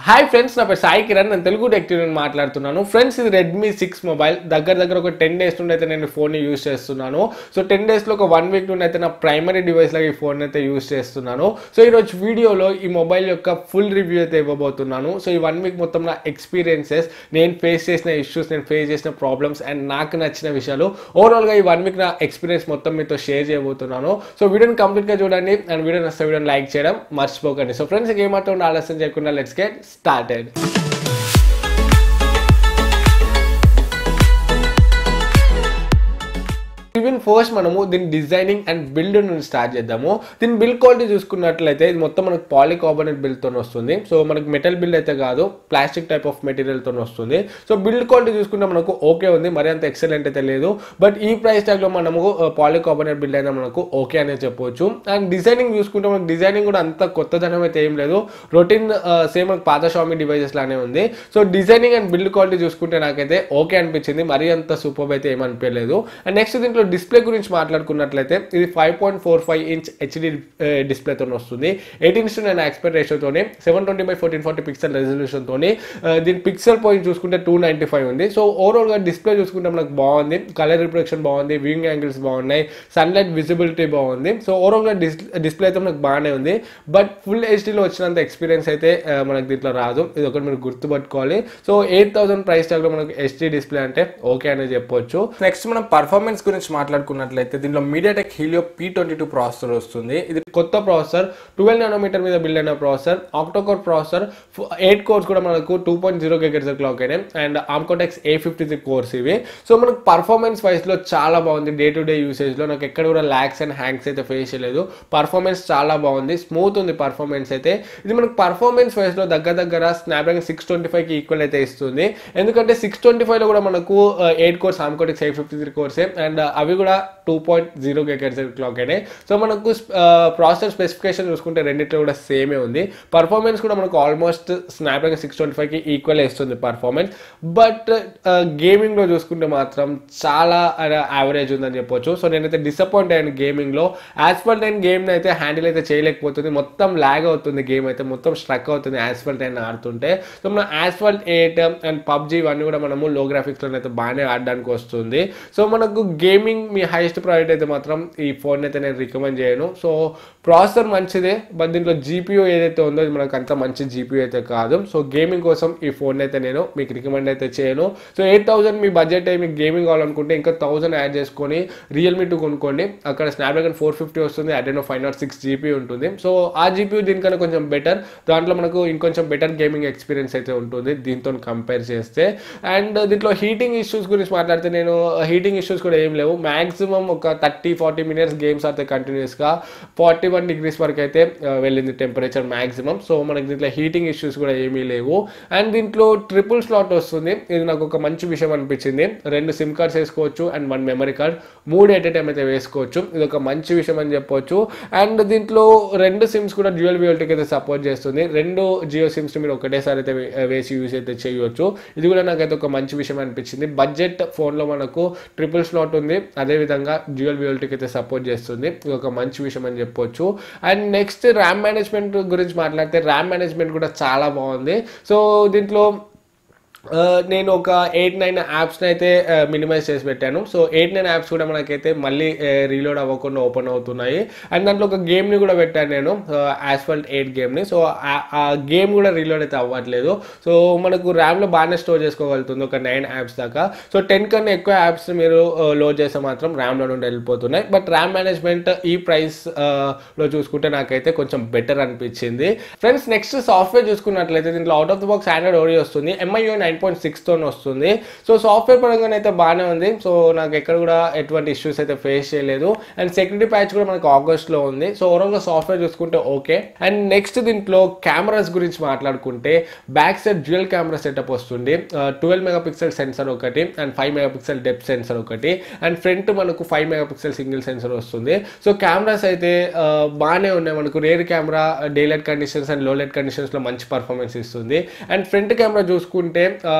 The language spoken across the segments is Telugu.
హాయ్ ఫ్రెండ్స్, నా పేరు సాయి కిరణ్. నేను తెలుగు టెక్టివ్ మాట్లాడుతున్నాను. ఫ్రెండ్స్, ఇది రెడ్మీ 6 మొబైల్. దగ్గర ఒక 10 days నుండి అయితే నేను ఫోన్ని యూజ్ చేస్తున్నాను. సో 10 daysలో ఒక 1 week నుండి అయితే నా ప్రైమరీ డివైస్ లాగా ఈ ఫోన్ అయితే యూజ్ చేస్తున్నాను. సో ఈరోజు వీడియోలో ఈ మొబైల్ యొక్క ఫుల్ రివ్యూ అయితే ఇవ్వబోతున్నాను. సో ఈ 1 week మొత్తం నా ఎక్స్పీరియన్సెస్, నేను ఫేస్ చేసిన ఇష్యూస్, నేను ఫేస్ చేసిన ప్రాబ్లమ్స్ అండ్ నాకు నచ్చిన విషయాలు, ఓవరాల్గా ఈ 1 week నా ఎక్స్పీరియన్స్ మొత్తం మీతో షేర్ చేయబోతున్నాను. సో వీడియోని కంప్లీట్గా చూడండి అండ్ వీడియో నచ్చితే వీడియోని లైక్ చేయడం మర్చిపోకండి. సో ఫ్రెండ్స్, ఏమాత్రం ఆలస్యం చేయకుండా let's get started. Even first మనము దీని డిజైనింగ్ అండ్ బిల్డ్ నుండి స్టార్ట్ చేద్దాము. దీని బిల్డ్ క్వాలిటీ చూసుకున్నట్లయితే ఇది మొత్తం మనకు పాలికార్బోనేట్ బిల్డ్తో వస్తుంది. సో మనకు మెటల్ బిల్డ్ అయితే కాదు, ప్లాస్టిక్ టైప్ ఆఫ్ మెటీరియల్తో వస్తుంది. సో బిల్డ్ క్వాలిటీ చూసుకుంటే మనకు ఓకే ఉంది, మరి అంత ఎక్సలెంట్ అయితే లేదు. బట్ ఈ ప్రైస్ ట్యాగ్లో మనము పాలికార్బోనేట్ బిల్డ్ అయినా మనకు ఓకే అనేది చెప్పవచ్చు. అండ్ డిజైనింగ్ చూసుకుంటే మనకు డిజైనింగ్ కూడా అంత కొత్తదనం అయితే ఏం లేదు, రొటీన్ సేమ్ మనకు పాత Xiaomi డివైజెస్ లానే ఉంది. So designing and build quality చూసుకుంటే నాకైతే ఓకే అనిపించింది, మరీ అంత సూపర్ అయితే ఏమనిపించలేదు. అండ్ నెక్స్ట్ దీంట్లో డిస్ప్లే గురించి మాట్లాడుకున్నట్లయితే ఇది 5.45 inch హెచ్డి డిస్ప్లేతో వస్తుంది. 18:9 ఆస్పెక్ట్ రేషియోతోనే 720x1440 పిక్సెల్ రెజల్యూషన్తోని దీని పిక్సెల్ పాయింట్ చూసుకుంటే 295 ఉంది. సో ఓవరాల్గా డిస్ప్లే చూసుకుంటే మనకు బాగుంది, కలర్ రిప్రొడక్షన్ బాగుంది, వ్యూయింగ్ యాంగిల్స్ బాగున్నాయి, సన్లైట్ విజిబిలిటీ బాగుంది. సో ఓవరాల్గా డిస్ప్లే అయితే మనకు బాగానే ఉంది. బట్ ఫుల్ హెచ్డీలో వచ్చినంత ఎక్స్పీరియన్స్ అయితే మనకు దీంట్లో రాదు, ఇది ఒకటి మీరు గుర్తుపట్టుకోవాలి. సో 8,000 ప్రైస్ ట్యాగ్లో మనకు హెచ్డీ డిస్ప్లే అంటే ఓకే అనేది చెప్పొచ్చు. నెక్స్ట్ మనం పర్ఫార్మెన్స్ గురించి మాట్లాడుకున్నట్లయితే దీంట్లో మీడియాటెక్ హీలియో P22 ప్రాసెసర్ వస్తుంది. ఇది కొత్త ప్రాసెసర్, 12 nanometer మీద బిల్డ్ అయిన ప్రాసెసర్, ఆక్టోకోర్ ప్రాసెసర్, 8 cores కూడా మనకు 2.0 GHz క్లాక్ అయినాయి అండ్ ఆర్మ్కోటెక్స్ A53 కోర్స్ ఇవి. సో మనకు పర్ఫార్మెన్స్ వైజ్ లో చాలా బాగుంది. డే టు డే యూసేజ్ లో నాకు ఎక్కడ కూడా ల్యాగ్స్ అండ్ హ్యాంగ్స్ అయితే ఫేస్ చేయలేదు. పర్ఫార్మెన్స్ చాలా బాగుంది, స్మూత్ ఉంది పర్ఫార్మెన్స్ అయితే. ఇది మనకు పర్ఫార్మెన్స్ వైజ్ లో దగ్గర స్నాప్డ్రాగన్ 625 కి ఈక్వల్ అయితే ఇస్తుంది. ఎందుకంటే 625 లో కూడా మనకు 8 cores ఆర్మ్కోటెక్స్ A53 కోర్సే అండ్ అవి కూడా 2.0 GHz క్లాక్ అయినాయి. సో మనకు ప్రాసెసర్ స్పెసిఫికేషన్ చూసుకుంటే రెండిట్లో కూడా సేమే ఉంది. పర్ఫార్మెన్స్ కూడా మనకు ఆల్మోస్ట్ స్నాప్డ్రాగన్ 625 కి ఈక్వల్ ఇస్తుంది పర్ఫార్మెన్స్. బట్ గేమింగ్ లో చూసుకుంటే మాత్రం చాలా యావరేజ్ ఉందని చెప్పొచ్చు. సో నేనైతే డిసప్పాయింట్ అయ్యాను గేమింగ్ లో. యాస్ఫాల్ట్ 9 గేమ్ అయితే హ్యాండిల్ అయితే చేయలేకపోతుంది, మొత్తం ల్యాగ్ అవుతుంది, గేమ్ అయితే మొత్తం స్ట్రక్ అవుతుంది యాస్ఫాల్ట్ 9 ఆడుతుంటే. సో మనం యాస్ఫాల్ట్ 8 అండ్ పబ్జీ ఇవన్నీ కూడా మనము లో గ్రాఫిక్స్ లో అయితే బాగానే ఆడడానికి వస్తుంది. సో మనకు గేమింగ్ మీ హైయెస్ట్ ప్రయారిటీ అయితే మాత్రం ఈ ఫోన్ అయితే నేను రికమెండ్ చేయను. సో ప్రాసెసర్ మంచిదే, బట్ దీంట్లో జీపీయూ ఏదైతే ఉందో ఇది మనకు అంత మంచి జీపీయూ అయితే కాదు. సో గేమింగ్ కోసం ఈ ఫోన్ అయితే నేను మీకు రికమెండ్ అయితే చేయను. సో 8,000 మీ బడ్జెట్ అయ్యి మీకు గేమింగ్ కావాలనుకుంటే ఇంకా 1,000 యాడ్ చేసుకొని Realme 2 కొనుక్కోండి. అక్కడ స్నాప్డ్రాగన్ 450 వస్తుంది, Adreno 506 జీపీ ఉంటుంది. సో ఆ జీపీయూ దీనికన్నా కొంచెం బెటర్, దాంట్లో మనకు ఇంకొంచెం బెటర్ గేమింగ్ ఎక్స్పీరియన్స్ అయితే ఉంటుంది దీంతో కంపేర్ చేస్తే. అండ్ దీంట్లో హీటింగ్ ఇష్యూస్ గురించి మాట్లాడితే నేను హీటింగ్ ఇష్యూస్ కూడా ఏం లేవు. మ్యాక్సిమం ఒక 30-40 minutes గేమ్స్ అయితే కంటిన్యూస్గా 41 degrees వరకు అయితే వెళ్ళింది టెంపరేచర్ మ్యాక్సిమం. సో మనకి దీంట్లో హీటింగ్ ఇష్యూస్ కూడా ఏమీ లేవు. అండ్ దీంట్లో ట్రిపుల్ స్లాట్ వస్తుంది, ఇది నాకు ఒక మంచి విషయం అనిపించింది. 2 SIM కార్డ్స్ వేసుకోవచ్చు and 1 memory card, 3 at a time అయితే వేసుకోవచ్చు. ఇది ఒక మంచి విషయం అని చెప్పొచ్చు. అండ్ దీంట్లో 2 SIMs కూడా డ్యూయల్ విఎల్టీకి అయితే సపోర్ట్ చేస్తుంది. 2 జియో సిమ్స్ మీరు ఒకటేసారి అయితే వేసి యూజ్ అయితే చేయవచ్చు. ఇది కూడా నాకైతే ఒక మంచి విషయం అనిపించింది. బడ్జెట్ ఫోన్లో మనకు ట్రిపుల్ స్లాట్ ఉంది, అదేవిధంగా డ్యూయల్ విఎల్టీకి అయితే సపోర్ట్ చేస్తుంది. ఇది ఒక మంచి విషయం అని చెప్పొచ్చు. అండ్ నెక్స్ట్ ర్యామ్ మేనేజ్మెంట్ గురించి మాట్లాడితే ర్యామ్ మేనేజ్మెంట్ కూడా చాలా బాగుంది. సో దీంట్లో నేను ఒక 8-9 యాప్స్ని అయితే మినిమైజ్ చేసి పెట్టాను. సో 8-9 యాప్స్ కూడా మనకైతే మళ్ళీ రీలోడ్ అవ్వకుండా ఓపెన్ అవుతున్నాయి. అండ్ దాంట్లో ఒక గేమ్ని కూడా పెట్టాను నేను, యాస్ఫాల్ట్ 8 గేమ్ని. సో ఆ గేమ్ కూడా రీలోడ్ అయితే అవ్వట్లేదు. సో మనకు ర్యామ్లో బాగానే స్టోర్ చేసుకోగలుగుతుంది ఒక 9 యాప్స్ దాకా. సో 10 కన్నా ఎక్కువ యాప్స్ మీరు లోడ్ చేస్తే మాత్రం ర్యామ్లో నుండి వెళ్ళిపోతున్నాయి. బట్ ర్యామ్ మేనేజ్మెంట్ ఈ ప్రైస్లో చూసుకుంటే నాకైతే కొంచెం బెటర్ అనిపించింది. ఫ్రెండ్స్, నెక్స్ట్ సాఫ్ట్వేర్ చూసుకున్నట్లయితే దీంట్లో out of the box Android Oreo వస్తుంది, MIUI 9.6తో వస్తుంది. సో సాఫ్ట్వేర్ పరంగా అయితే బాగానే ఉంది. సో నాకు ఎక్కడ కూడా ఎటువంటి ఇష్యూస్ అయితే ఫేస్ చేయలేదు. అండ్ సెక్యూరిటీ ప్యాచ్ కూడా మనకు ఆగస్ట్లో ఉంది. సో ఓవరాల్గా సాఫ్ట్వేర్ చూసుకుంటే ఓకే. అండ్ నెక్స్ట్ దీంట్లో కెమెరాస్ గురించి మాట్లాడుకుంటే back side dual camera setup వస్తుంది. 12 మెగాపిక్సెల్ సెన్సర్ ఒకటి అండ్ 5 మెగాపిక్సెల్ డెప్త్ సెన్సర్ ఒకటి అండ్ ఫ్రంట్ మనకు 5 మెగాపిక్సెల్ సింగిల్ సెన్సర్ వస్తుంది. సో కెమెరాస్ అయితే బాగానే ఉన్నాయి. మనకు rear camera day light conditions and low light కండిషన్స్లో మంచి పర్ఫార్మెన్స్ ఇస్తుంది. అండ్ ఫ్రంట్ కెమెరా చూసుకుంటే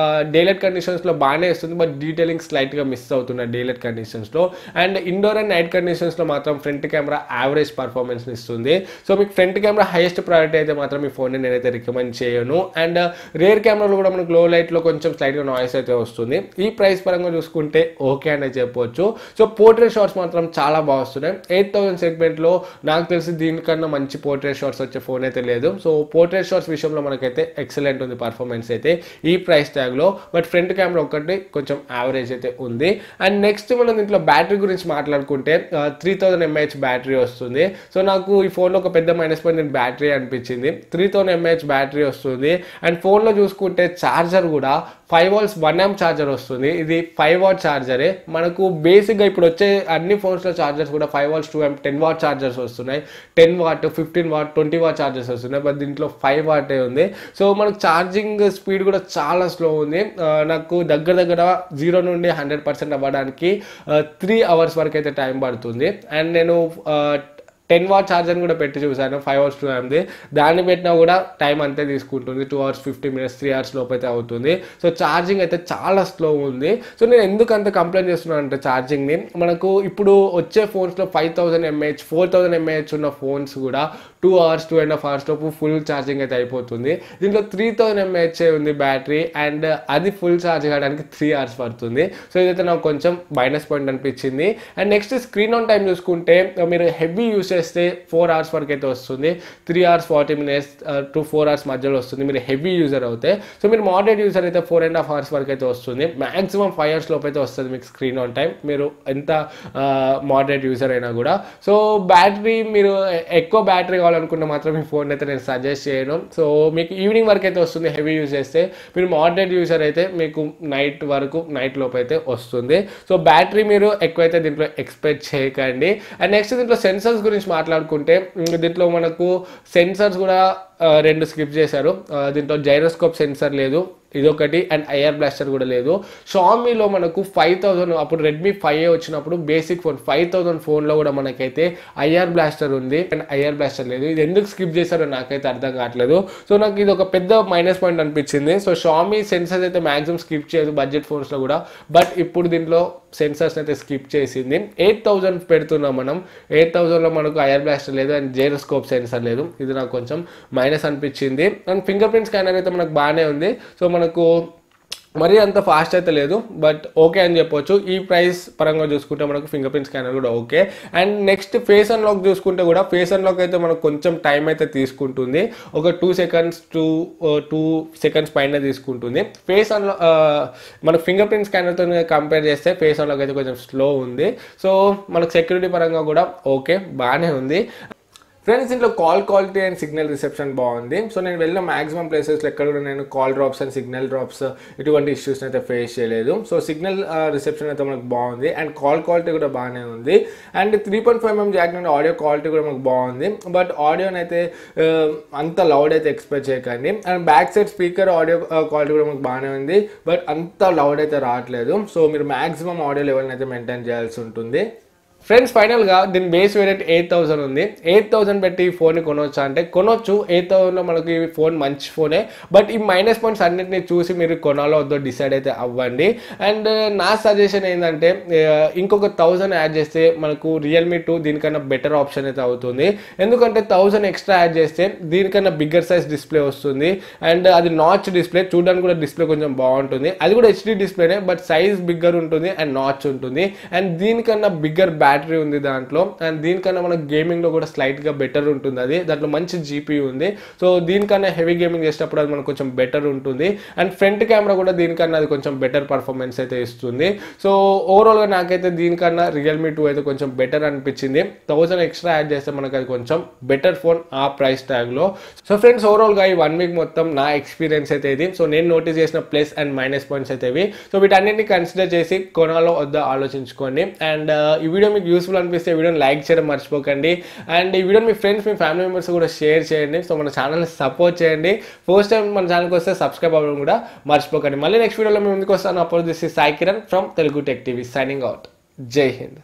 డేలైట్ కండిషన్స్లో బాగానే ఇస్తుంది, బట్ డీటెయిలింగ్ స్లైట్గా మిస్ అవుతున్నాయి డేలైట్ కండిషన్స్లో. అండ్ ఇండోర్ అండ్ నైట్ కండిషన్స్లో మాత్రం ఫ్రంట్ కెమెరా యావరేజ్ పర్ఫార్మెన్స్ని ఇస్తుంది. సో మీకు ఫ్రంట్ కెమెరా హైయెస్ట్ ప్రయారిటీ అయితే మాత్రం ఈ ఫోన్ని నేనైతే రికమెండ్ చేయను. అండ్ రేర్ కెమెరాలో కూడా మనకు లో లైట్లో కొంచెం స్లైట్గా నాయిస్ అయితే వస్తుంది. ఈ ప్రైస్ పరంగా చూసుకుంటే ఓకే అనే చెప్పొచ్చు. సో పోర్ట్రేట్ షాట్స్ మాత్రం చాలా బాగా వస్తున్నాయి. 8000 సెగ్మెంట్లో నాకు తెలిసి దీనికన్నా మంచి పోర్ట్రేట్ షాట్స్ వచ్చే ఫోన్ అయితే లేదు. సో పోర్ట్రేట్ షాట్స్ విషయంలో మనకైతే ఎక్సలెంట్ ఉంది పర్ఫార్మెన్స్ అయితే ఈ ప్రైస్ ట్యాగ్లో. బట్ ఫ్రంట్ కెమెరా ఒకటి కొంచెం యావరేజ్ అయితే ఉంది. అండ్ నెక్స్ట్ మనం దీంట్లో బ్యాటరీ గురించి మాట్లాడుకుంటే 3000 mAh బ్యాటరీ వస్తుంది. సో నాకు ఈ ఫోన్లో ఒక పెద్ద మైనస్ పాయింట్ బ్యాటరీ అనిపించింది. 3000 mAh బ్యాటరీ వస్తుంది. అండ్ ఫోన్లో చూసుకుంటే ఛార్జర్ కూడా 5 volts 1 amp ఛార్జర్ వస్తుంది. ఇది 5 watt ఛార్జరే. మనకు బేసిక్గా ఇప్పుడు వచ్చే అన్ని ఫోన్స్లో ఛార్జర్స్ కూడా 5 volts 2 amp 10 watt ఛార్జర్స్ వస్తున్నాయి. 10 watt 15 watt 20 watt ఛార్జర్స్ వస్తున్నాయి. బట్ దీంట్లో 5 watt ఉంది. సో మనకు ఛార్జింగ్ స్పీడ్ కూడా చాలా స్లో ఉంది. నాకు దగ్గర 0 నుండి 100% అవ్వడానికి 3 hours వరకు అయితే టైం పడుతుంది. అండ్ నేను 10 watt ఛార్జర్ కూడా పెట్టి చూసాను 5 hours 2 amp. దాన్ని పెట్టినా కూడా టైం అంతే తీసుకుంటుంది. 2 hours 50 minutes 3 hours లోపు అయితే అవుతుంది. సో ఛార్జింగ్ అయితే చాలా స్లో ఉంది. సో నేను ఎందుకు అంత కంప్లైంట్ చేస్తున్నాను అంటే ఛార్జింగ్ని, మనకు ఇప్పుడు వచ్చే ఫోన్స్లో 5000 mAh 4000 mAh ఉన్న ఫోన్స్ కూడా 2 hours 2.5 hours లోపు ఫుల్ ఛార్జింగ్ అయితే అయిపోతుంది. దీంట్లో 3000 mAh ఉంది బ్యాటరీ. అండ్ అది ఫుల్ ఛార్జ్ కావడానికి 3 hours పడుతుంది. సో ఇదైతే నాకు కొంచెం మైనస్ పాయింట్ అనిపించింది. And next screen on time చూసుకుంటే మీరు హెవీ యూస్ చేస్తే 4 hours వరకు అయితే వస్తుంది. 3 hours 40 minutes to 4 hours మధ్యలో వస్తుంది మీరు హెవీ యూజర్ అవుతే. సో మీరు మోడరేట్ యూజర్ అయితే 4.5 hours వరకు అయితే వస్తుంది. మాక్సిమం 5 hours లోపు అయితే వస్తుంది మీకు స్క్రీన్ ఆన్ టైం, మీరు ఎంత మోడరేట్ యూజర్ అయినా కూడా. సో బ్యాటరీ మీరు ఎక్కువ బ్యాటరీ కావాలనుకుంటే మాత్రం ఈ ఫోన్ అయితే నేను సజెస్ట్ చేయను. సో మీకు ఈవినింగ్ వరకు అయితే వస్తుంది హెవీ యూజ్ చేస్తే. మీరు మోడరేట్ యూజర్ అయితే మీకు నైట్ లోపు అయితే వస్తుంది. సో బ్యాటరీ మీరు ఎక్కువైతే దీంట్లో ఎక్స్పెక్ట్ చేయకండి. అండ్ నెక్స్ట్ దీంట్లో సెన్సర్స్ గురించి మాట్లాడుకుంటే దీంట్లో మనకు సెన్సర్స్ కూడా 2 స్కిప్ చేశారు. దీంట్లో జైరోస్కోప్ సెన్సర్ లేదు ఇదొకటి. అండ్ ఐఆర్ బ్లాస్టర్ కూడా లేదు. షామీలో మనకు 5000 అప్పుడు రెడ్మీ 5A వచ్చినప్పుడు బేసిక్ ఫోన్ 5000 ఫోన్లో కూడా మనకైతే ఐఆర్ బ్లాస్టర్ ఉంది అండ్ ఐఆర్ బ్లాస్టర్ లేదు. ఇది ఎందుకు స్కిప్ చేశారో నాకైతే అర్థం కావట్లేదు. సో నాకు ఇది ఒక పెద్ద మైనస్ పాయింట్ అనిపించింది. సో షామీ సెన్సర్స్ అయితే మ్యాక్సిమం స్కిప్ చేయదు బడ్జెట్ ఫోన్స్లో కూడా. బట్ ఇప్పుడు దీంట్లో సెన్సర్స్ అయితే స్కిప్ చేసింది. 8000 పెడుతున్నాం మనం. 8000లో మనకు ఐఆర్ బ్లాస్టర్ లేదు అండ్ జైరోస్కోప్ సెన్సర్ లేదు. ఇది నాకు కొంచెం మైనస్ అనిపించింది. అండ్ ఫింగర్ ప్రింట్ స్కానర్ అయితే మనకు బాగానే ఉంది. సో మనకు మరీ అంత ఫాస్ట్ అయితే లేదు, బట్ ఓకే అని చెప్పొచ్చు. ఈ ప్రైస్ పరంగా చూసుకుంటే మనకు ఫింగర్ ప్రింట్ స్కానర్ కూడా okay. And next face unlock చూసుకుంటే కూడా ఫేస్ అన్లాక్ అయితే మనకు కొంచెం టైం అయితే తీసుకుంటుంది. ఒక 2 seconds to 2 seconds పైన తీసుకుంటుంది. ఫేస్ అన్లాక్ మనకు ఫింగర్ ప్రింట్ స్కానర్తో కంపేర్ చేస్తే ఫేస్ అన్లాక్ అయితే కొంచెం స్లో ఉంది. సో మనకు సెక్యూరిటీ పరంగా కూడా ఓకే బాగానే ఉంది. ఫ్రెండ్స్ దీంట్లో call quality and signal reception బాగుంది. సో నేను వెళ్ళిన మాక్సిమం ప్లేసెస్లో ఎక్కడ కూడా నేను call drops and signal drops ఇటువంటి ఇష్యూస్ని అయితే ఫేస్ చేయలేదు. సో సిగ్నల్ రిసెప్షన్ అయితే మనకు బాగుంది అండ్ కాల్ క్వాలిటీ కూడా బాగానే ఉంది. అండ్ 3.5mm జాక్ నుండి ఆడియో క్వాలిటీ కూడా మనకు బాగుంది. బట్ ఆడియోని అయితే అంత లౌడ్ అయితే ఎక్స్పెక్ట్ చేయకండి. And back side speaker audio quality కూడా మనకు బాగానే ఉంది. బట్ అంత లౌడ్ అయితే రావట్లేదు. సో మీరు మాక్సిమం ఆడియో లెవెల్ని అయితే మెయింటైన్ చేయాల్సి ఉంటుంది. ఫ్రెండ్స్ ఫైనల్గా దీని బేస్ వేరియంట్ 8000 ఉంది. 8000 పెట్టి ఈ ఫోన్ని కొనవచ్చా అంటే కొనొచ్చు. 8000లో మనకి ఈ ఫోన్ మంచి ఫోనే. బట్ ఈ మైనస్ పాయింట్స్ అన్నింటినీ చూసి మీరు కొనాలో వద్దో డిసైడ్ అయితే అవ్వండి. అండ్ నా సజెషన్ ఏంటంటే ఇంకొక 1000 యాడ్ చేస్తే మనకు రియల్మీ 2 దీనికన్నా బెటర్ ఆప్షన్ అయితే అవుతుంది. ఎందుకంటే 1000 ఎక్స్ట్రా యాడ్ చేస్తే దీనికన్నా బిగ్గర్ సైజ్ డిస్ప్లే వస్తుంది. అండ్ అది నాచ్ డిస్ప్లే, చూడడానికి కూడా డిస్ప్లే కొంచెం బాగుంటుంది. అది కూడా హెచ్డి డిస్ప్లేనే, బట్ సైజ్ బిగ్గర్ ఉంటుంది అండ్ నాచ్ ఉంటుంది. అండ్ దీనికన్నా బిగ్గర్ బ్యాటరీ ఉంది దాంట్లో. అండ్ దీనికన్నా మనకు గేమింగ్లో కూడా స్లైట్గా బెటర్ ఉంటుంది. అది దాంట్లో మంచి జీపీ ఉంది. సో దీనికన్నా హెవీ గేమింగ్ చేసేటప్పుడు అది మనకు కొంచెం బెటర్ ఉంటుంది. అండ్ ఫ్రంట్ కెమెరా కూడా దీనికన్నా అది కొంచెం బెటర్ పర్ఫార్మెన్స్ అయితే ఇస్తుంది. సో ఓవరాల్గా నాకైతే దీనికన్నా రియల్మీ 2 అయితే కొంచెం బెటర్ అనిపించింది. 1000 ఎక్స్ట్రా యాడ్ చేస్తే మనకు అది కొంచెం బెటర్ ఫోన్ ఆ ప్రైస్ ట్యాగ్లో. సో ఫ్రెండ్స్ ఓవరాల్గా ఈ 1 week మొత్తం నా ఎక్స్పీరియన్స్ అయితే ఇది. సో నేను నోటీస్ చేసిన ప్లస్ అండ్ మైనస్ పాయింట్స్ అయితే ఇవి. సో వీటన్నిటిని కన్సిడర్ చేసి కొనాలో వద్దా ఆలోచించుకోండి. అండ్ ఈ వీడియో మీకు యూస్ఫుల్ అనిపిస్తే వీడియోని లైక్ చేయడం మర్చిపోకండి. అండ్ ఈ వీడియోని మీ ఫ్రెండ్స్ మీ ఫ్యామిలీ మెంబర్స్ కూడా షేర్ చేయండి. సో మన ఛానల్ని సపోర్ట్ చేయండి. ఫస్ట్ టైం మన ఛానల్కి వస్తే సబ్స్క్రైబ్ అవ్వడం కూడా మర్చిపోకండి. మళ్ళీ నెక్స్ట్ వీడియోలో మేము ముందుకు వస్తాను. అప్పుడు this is Sai Kiran from Telugu tech TV signing out. జై హింద్.